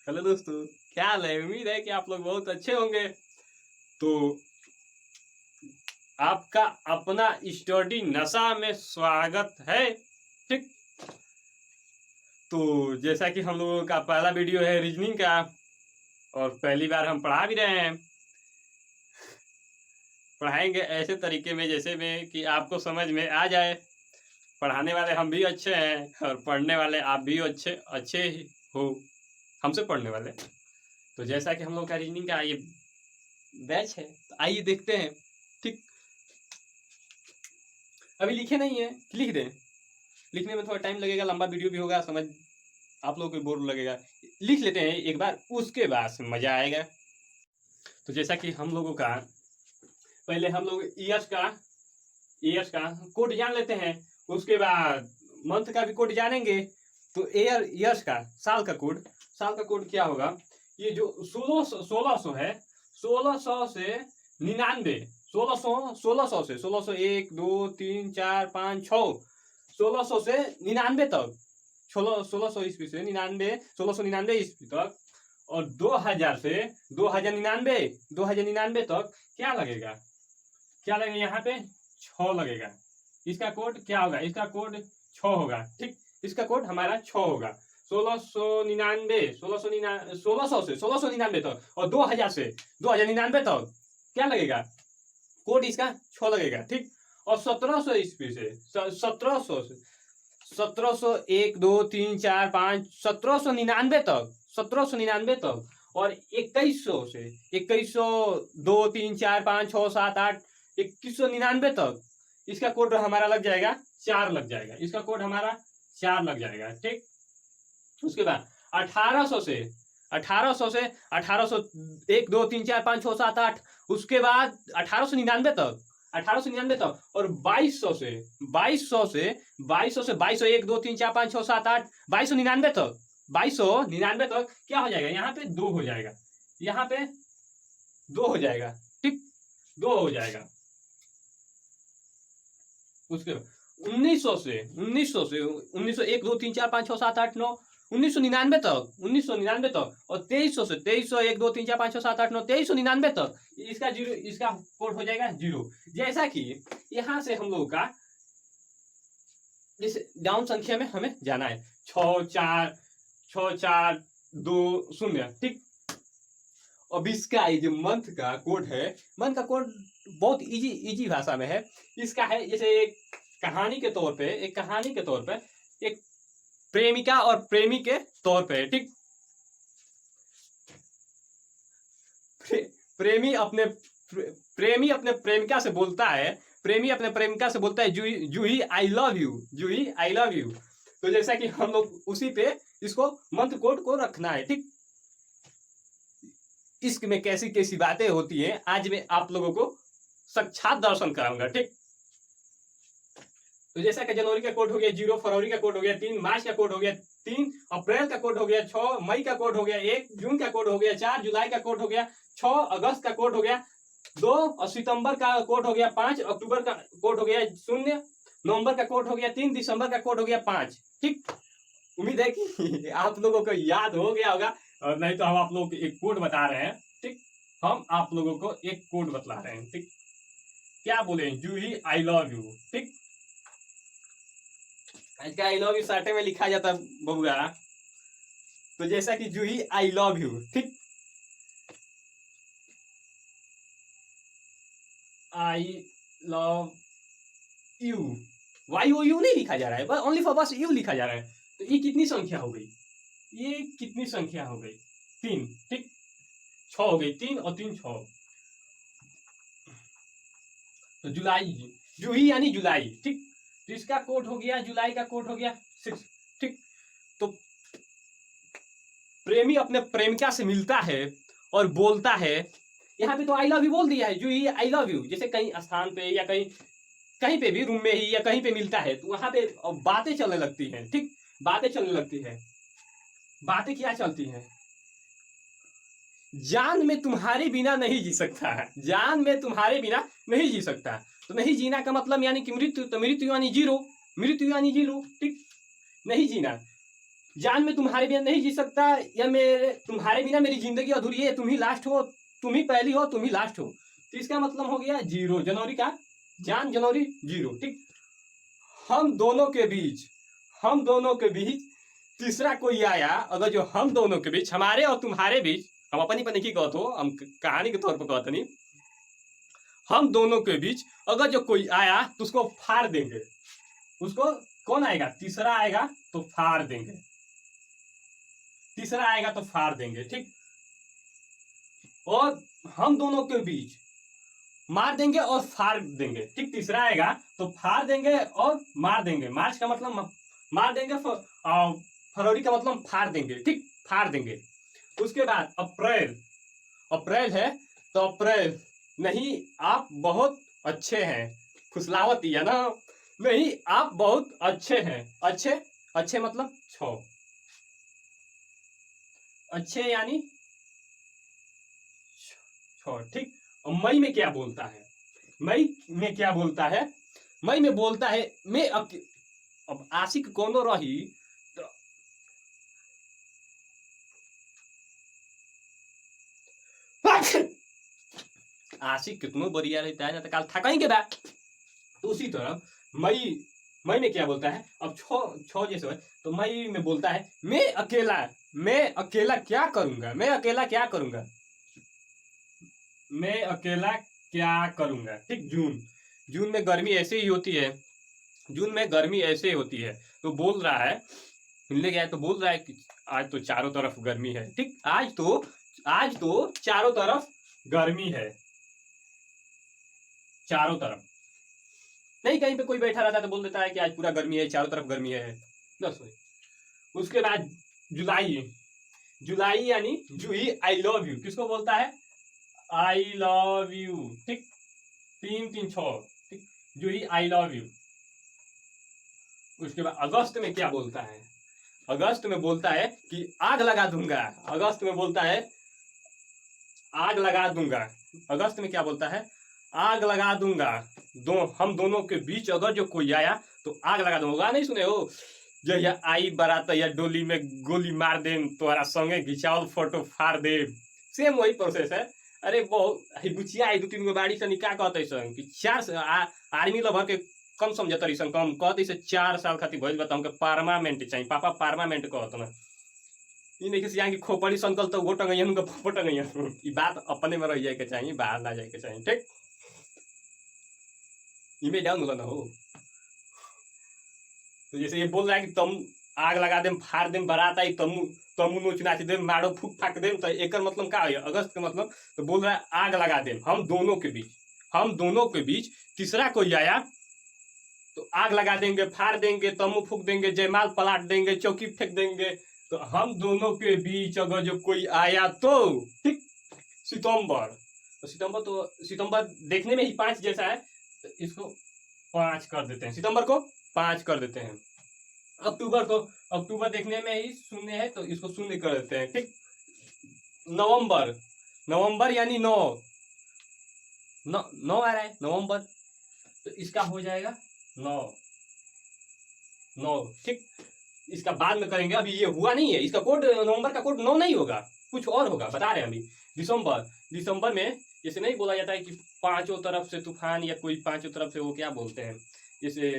Hello दोस्तों, क्या हाल है। उम्मीद है कि आप लोग बहुत अच्छे होंगे। तो आपका अपना स्टडी नशा में स्वागत है। ठीक। तो जैसा कि हम लोगों का पहला वीडियो है रीजनिंग का, और पहली बार हम पढ़ा भी रहे हैं। पढ़ाएंगे ऐसे तरीके में जैसे में कि आपको समझ में आ जाए। पढ़ाने वाले हम भी अच्छे हैं और पढ़ने वाले आप भी अच्छे अच्छे ही हो, हमसे पढ़ने वाले। तो जैसा कि हम लोग का रीजनिंग का ये बैच है, तो आइए देखते हैं। ठीक। अभी लिखे नहीं है, लिख दें। लिखने में थोड़ा टाइम लगेगा, लंबा वीडियो भी होगा, समझ आप लोगों को बोर लगेगा। लिख लेते हैं एक बार, उसके बाद मजा आएगा। तो जैसा कि हम लोगों का पहले हम लोग ईयर्स का कोड जान लेते हैं। उसके बाद मंथ का भी कोड जानेंगे। तो ईयर्स का साल का कोड क्या होगा। ये जो 1600 है, 1600 से 99, 1600 से 1600 1 2 3 4 5 6, 1600 से 99 तक, 1600 ईस्वी से 99, 1699 ईस्वी तक। और 2000 से 2099 तक क्या लगेगा, यहाँ पे 6 लगेगा। इसका कोड क्या होगा, इसका कोड 6 होगा। ठीक। इसका कोड हमारा 6 होगा। 1600 से 1699 तक और 2000 से 2099 तक क्या लगेगा, कोड इसका 6 लगेगा। ठीक। और 1700 ईस्वी से 1700 1 2 3 4 5 1799 तक और 2100 से 2100 2 3 4 5 6 7 8 2199 तक इसका कोड हमारा लग जाएगा 4 लग जाएगा। इसका कोड हमारा 4 लग जाएगा। ठीक। उसके बाद 1800 से 1800 1 2 3 4 5 6 7 8, उसके बाद 1899 तक और 2200 से 2200 1 2 3 4 5 6 7 8 2299 तक क्या हो जाएगा, यहाँ पे 2 हो जाएगा, यहाँ पे 2 हो जाएगा। ठीक। 2 हो जाएगा। उसके 1900 से 1 2 3 4 5 6 7 8 9 1999 तक और 2300 से 2300 1 2 3 4 5 6 7 8 9 2399 तक इसका जीरो, इसका कोड हो जाएगा 0। जैसा कि यहां से हम लोगों का इस डाउन संख्या में हमें जाना है 6 4 2 0। ठीक। अब इसका ये जो मंथ का कोड है, मंथ का कोड बहुत इजी भाषा में है। इसका है जैसे एक कहानी के तौर पे एक प्रेमिका और प्रेमी के तौर पे। ठीक। प्रेमी अपने प्रेमिका से बोलता है, जूही आई लव यू। तो जैसा कि हम लोग उसी पे इसको मंथ कोड को रखना है। ठीक। इश्क में कैसी कैसी बातें होती हैं, आज मैं आप लोगों को साक्षात दर्शन कराऊंगा। ठीक। तो जैसा कि जनवरी का कोड हो गया 0, फरवरी का कोड हो गया 3, मार्च का कोड हो गया 3, अप्रैल का कोड हो गया 6, मई का कोड हो गया 1, जून का कोड हो गया 4, जुलाई का कोड हो गया 6, अगस्त का कोड हो गया 2 और सितंबर का कोड हो गया 5, अक्टूबर का कोड हो गया 0, नवंबर का कोड हो गया 3, दिसंबर का कोड हो गया 5। ठीक। उम्मीद है कि आप लोगों को याद हो गया होगा, और नहीं तो हम आप लोगों को एक कोड बता रहे हैं। ठीक। हम आप लोगों को एक कोड बतला रहे हैं। ठीक। क्या बोले, जूही आई लव यू। ठीक। इसका आई लव यू साटे में लिखा जाता बबुआ। तो जैसा कि जूही आई लव यू। ठीक। I love you, Y O U नहीं लिखा जा रहा है, बस ओनली फॉर बस यू लिखा जा रहा है। तो ये कितनी संख्या हो गई, 3। ठीक। 6 हो गई, 3 और 3 6। तो जुलाई, जूही यानी जुलाई। ठीक। तो इसका कोड हो गया, जुलाई का कोड हो गया 6। ठीक। तो प्रेमी अपने प्रेमिका से मिलता है और बोलता है, यहाँ पे तो आई लव यू बोल दिया है, जूही आई लव यू। जैसे कहीं स्थान पे या कहीं पे भी रूम में ही या कहीं पे मिलता है, तो वहां पे बातें चलने लगती हैं। ठीक। बातें चलने लगती है। बातें क्या चलती हैं, जान में तुम्हारे बिना नहीं जी सकता, जान में तुम्हारे बिना नहीं जी सकता। तो नहीं जीना का मतलब यानी कि मृत्यु, तो मृत्यु यानी जीरो, ठीक। नहीं जीना। जान मैं तुम्हारे बिना नहीं जी सकता, या मेरे तुम्हारे बिना मेरी जिंदगी अधूरी है, तुम ही लास्ट हो, तुम ही पहली हो, तुम ही लास्ट हो। तो इसका मतलब हो गया जीरो, जनवरी का जान जनवरी जीरो, ठीक। हम दोनों के बीच, हम दोनों के बीच तीसरा कोई आया, अगर जो हम दोनों के बीच, हमारे और तुम्हारे बीच, हम अपनी पनी की कहते हो, हम कहानी के तौर पर कहते नहीं, हम दोनों के बीच अगर जो कोई आया तो उसको फाड़ देंगे। उसको कौन आएगा? तीसरा आएगा तो फाड़ देंगे, तीसरा आएगा तो फाड़ देंगे, ठीक। और हम दोनों के बीच मार देंगे और फाड़ देंगे, ठीक। तीसरा आएगा तो फाड़ देंगे और मार देंगे। मार्च का मतलब मार देंगे, फरवरी का मतलब फाड़ देंगे, ठीक, फाड़ देंगे। उसके बाद अप्रैल, अप्रैल है तो अप्रैल, नहीं आप बहुत अच्छे हैं, फुसलावत है ना, नहीं आप बहुत अच्छे हैं, अच्छे, अच्छे मतलब 6, अच्छे यानी 6, ठीक। और मई में क्या बोलता है? मई में क्या बोलता है? मई में बोलता है मैं अब आशिक कोनो रही तो आशिक कितनो बढ़िया रहता है ना, तो काल था कहीं के बाद। तो उसी तरह मई, मई में क्या बोलता है? अब 6 जैसे है तो मई में बोलता है मैं अकेला, मैं अकेला क्या करूंगा, मैं अकेला क्या करूंगा, मैं अकेला क्या करूंगा, ठीक। जून, जून में गर्मी ऐसे ही होती है, जून में गर्मी ऐसे ही होती है। तो बोल रहा है, मिलने गया तो बोल रहा है कि आज तो चारों तरफ गर्मी है, ठीक। आज तो चारों तरफ गर्मी है, चारों तरफ। नहीं कहीं पे कोई बैठा रहता है तो बोल देता है कि आज पूरा गर्मी है, चारों तरफ गर्मी है, बस वही। उसके बाद जुलाई, जुलाई यानी जूही आई लव यू, किसको बोलता है? आई लव यू, ठीक। 3 3 6, ठीक, जूही आई लव यू। उसके बाद अगस्त में क्या बोलता है? अगस्त में बोलता है कि आग लगा दूंगा, अगस्त में बोलता है आग लगा दूंगा। अगस्त में क्या बोलता है? आग लगा दूंगा। हम दोनों के बीच अगर जो कोई आया तो आग लगा दूंगा। नहीं सुने हो? जहिया आई बारात या डोली में गोली मार दे, तोहरा संगे घिचावल फोटो फाड़ दे, सेम वही प्रोसेस है। अरे बहुत गुचिया आई 2 3 गो बाड़ी से क्या कहते सन कि आर्मी लभर के कम समझत रही सन, कम कहते से 4 साल खातिर भइल बा, हमके परमानेंट चाहिए, पापा परमानेंट कहत ना। ई नहीं कि यहाँ की खोपड़ी संकल तो वो टंगैया उनका फोटो टंगैया, ई बात अपने में रह जाए के चाहिए, बाहर ना जाए के चाहिए, ठीक। इमे डाउन होला ना हो। तो जैसे ये बोल रहा है कि तुम आग लगा देम, फाड़ देम, बारात आई तमु नोच नाच देम, मारो फूक फाक देम, तो एक मतलब क्या है? अगस्त का मतलब तो बोल रहा है आग लगा देम हम दोनों के बीच, हम दोनों के बीच तीसरा कोई आया तो आग लगा देंगे, फाड़ देंगे, तमु फूक देंगे, जयमाल पलाट देंगे, चौकी फेंक देंगे। तो हम दोनों के बीच अगर जो कोई आया तो, ठीक। सितंबर, तो सितंबर देखने में ही 5 जैसा है, तो इसको 5 कर देते हैं, सितंबर को 5 कर देते हैं। अक्टूबर को, अक्टूबर देखने में ही 0 है तो इसको 0 कर देते हैं, ठीक। नवंबर, नवंबर यानी 9, 9 आ रहा है नवंबर, तो इसका हो जाएगा 9, 9, ठीक। इसका बाद में करेंगे, अभी ये हुआ नहीं है, इसका कोड नवंबर का कोड 9 नहीं होगा, कुछ और होगा, बता रहे हैं अभी। दिसंबर, दिसंबर में जैसे नहीं बोला जाता है कि पांचों तरफ से तूफान, या कोई पांचों तरफ से वो क्या बोलते हैं, जैसे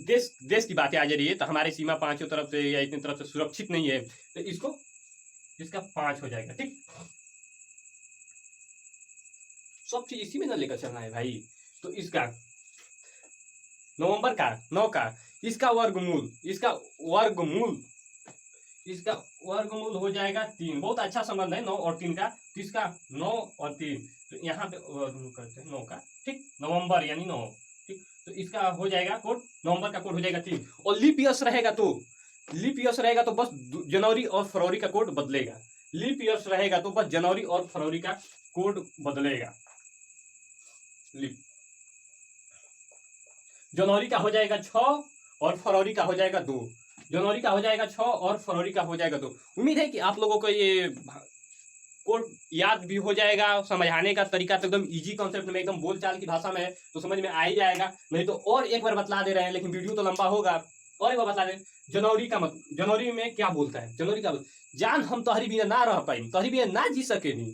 देश की बातें आ जा रही है तो हमारी सीमा पांचों तरफ से या इतनी तरफ से सुरक्षित नहीं है, तो इसको इसका 5 हो जाएगा, ठीक। सब चीज इसी में ना लेकर चलना है भाई। तो इसका नवंबर का 9 का इसका वर्गमूल, इसका वर्गमूल, इसका वर्गमूल हो जाएगा 3। बहुत अच्छा संबंध है 9 और 3 का। तो इसका 9 और 3, तो यहाँ पे वर्गमूल करते हैं 9 का, ठीक। नवंबर यानी 9, ठीक। तो इसका हो जाएगा कोड, नवंबर का कोड हो जाएगा 3। और लीप ईयर्स रहेगा तो, लीप ईयर्स रहेगा तो बस जनवरी और फरवरी का कोड बदलेगा। लीप ईयर्स रहेगा तो बस जनवरी और फरवरी का कोड बदलेगा। लीप जनवरी का हो जाएगा 6 और फरवरी का हो जाएगा 2। जनवरी का हो जाएगा 6 और फरवरी का हो जाएगा 2। उम्मीद है कि आप लोगों को ये कोड याद भी हो जाएगा। समझाने का तरीका तो एकदम इजी कॉन्सेप्ट में, एकदम बोलचाल की भाषा में है तो समझ में आ ही जाएगा। नहीं तो और एक बार बतला दे रहे हैं, लेकिन वीडियो तो लंबा होगा, और एक बार बता दें, जनवरी का मतलब, जनवरी में क्या बोलता है, जनवरी का जान हम तोहरी बिना ना रह पाई, तोहरी बिना ना जी सके नहीं,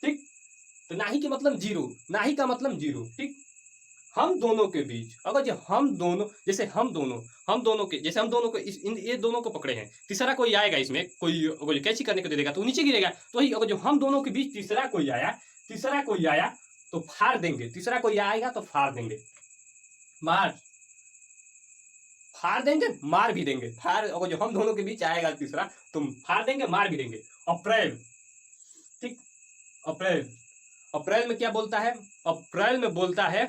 ठीक। तो नाही के मतलब जीरो, नाही का मतलब जीरो, ठीक। हम दोनों के बीच अगर जो हम दोनों, जैसे हम दोनों के, जैसे हम दोनों को ये दोनों को पकड़े हैं, तीसरा कोई आएगा इसमें, कोई अगर कैची करने को दे देगा तो नीचे गिरेगा। तो वही अगर जो हम दोनों के बीच तीसरा कोई आया तो फाड़ देंगे, तीसरा कोई आएगा तो फाड़ देंगे, फाड़ देंगे, मार भी देंगे। फाड़ अगर जो हम दोनों के बीच आएगा तीसरा तो फाड़ देंगे, मार भी देंगे। अप्रैल, ठीक। अप्रैल, अप्रैल में क्या बोलता है, अप्रैल में बोलता है,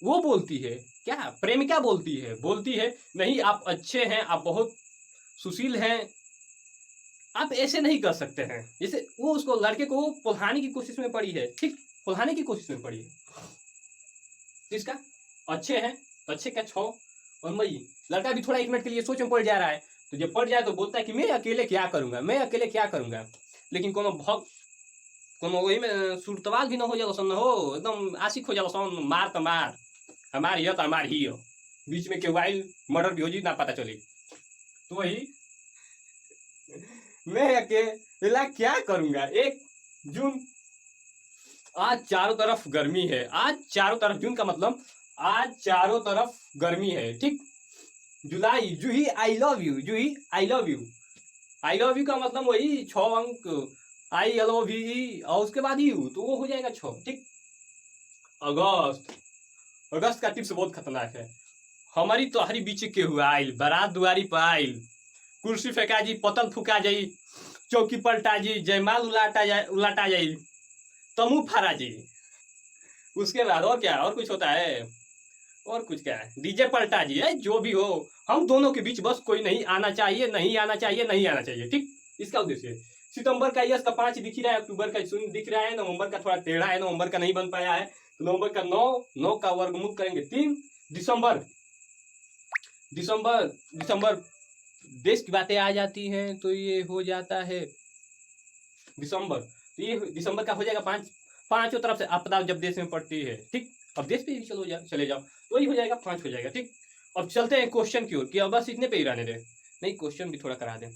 वो बोलती है क्या, प्रेमिका बोलती है नहीं आप अच्छे हैं, आप बहुत सुशील हैं, आप ऐसे नहीं कर सकते हैं। जैसे वो उसको लड़के को पुल्हाने की कोशिश में पड़ी है, ठीक, पुल्हाने की कोशिश में पड़ी है। इसका अच्छे हैं, अच्छे का छो और मई, लड़का भी थोड़ा 1 मिनट के लिए सोच में पड़ जा रहा है। तो जब पड़ जाए तो बोलता है कि मैं अकेले क्या करूंगा, लेकिन कोनो वही में सुरतवाल भी न हो जाला सन, हो एकदम आशिक हो जाला सन, मार तो मार, हमार हियो तो हमार ही हो, बीच में केहू आइल मर्डर भी हो जी ना पता चली। तो वही मैं अकेला क्या करूंगा। 1 जून, आज चारों तरफ गर्मी है, आज चारों तरफ, जून का मतलब आज चारों तरफ गर्मी है, ठीक। जुलाई, Juhi I love you, Juhi I love you, I love you का मतलब वही 6 अंक, आई एल ओ वी और उसके बाद यू, तो वो हो जाएगा 6, ठीक। अगस्त, अगस्त का टिप्स बहुत खतरनाक है। हमारी तोहरी बीच के हुआ आइल, बारात दुआरी पर आइल, कुर्सी फेंका जी, पतल फुका जाई, चौकी पलटा जी, जयमाल उलाटा जाई, तमु फारा जी। उसके बाद और क्या, और कुछ होता है, और कुछ क्या है, डीजे पलटा जी है, जो भी हो हम दोनों के बीच बस कोई नहीं आना चाहिए, नहीं आना चाहिए, ठीक। इसका उद्देश्य सितंबर का यस का 5 दिख रहा है, अक्टूबर का 0 दिख रहा है, नवंबर का थोड़ा टेढ़ा है, नवंबर का नहीं बन पाया है, तो नवंबर का 9 का वर्गमूल करेंगे 3। दिसंबर देश की बातें आ जाती हैं तो ये हो जाता है दिसंबर, तो ये दिसंबर का हो जाएगा 5, पांचों तरफ से आपदा जब देश में पड़ती है, ठीक। अब देश पे भी चले जाओ तो वही हो जाएगा 5 हो जाएगा, ठीक। अब चलते हैं क्वेश्चन की ओर, कि अब बस इतने पे ही रहने दें, नहीं क्वेश्चन भी थोड़ा करा दें।